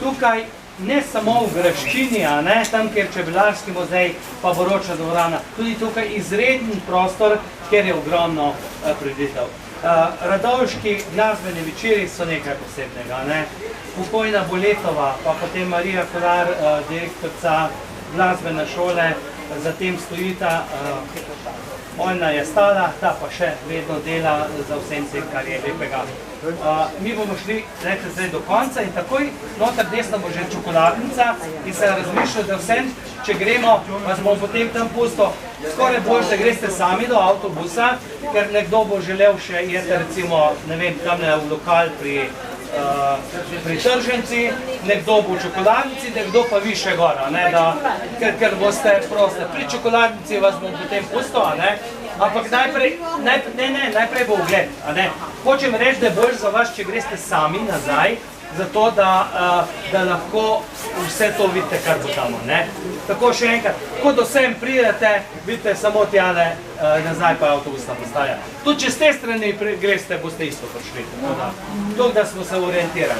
tukaj ne samo v Graščini, tam, kjer je Čebelarski muzej, pa Borovčna dvorana, tudi tukaj izreden prostor, kjer je ogromno prireditev. Radovški glasbeni večeri so nekaj posebnega. Pokojna Boletova, pa potem Marija Kolar, direktorica glasbene šole, zatem stojita, Oljna je stala, ta pa še vedno dela za vsem tem, kar je lepega. Mi bomo šli zdaj do konca in takoj noter desno bo že čokoladnica in se razmišljal, da vsem, če gremo, vas bomo potem tam pustil, skoraj bolj, da greste sami do avtobusa, ker nekdo bo želel še jeti, recimo, ne vem, tamle v lokal pri Trženci, nekdo bo v čokoladnici, nekdo pa više gora, ker boste proste. Pri čokoladnici vas bom potem pustil, ampak najprej bo ogled. Hočem reči, da je bolj za vas, če greste sami nazaj, zato da lahko vse to vidite, kar bo tam. Tako še enkrat, ko do sem pridete, vidite samo tjale nazaj pa avtobusna postaja. Tudi če z te strani greste, boste isto prišli. Tako da smo se orientirali.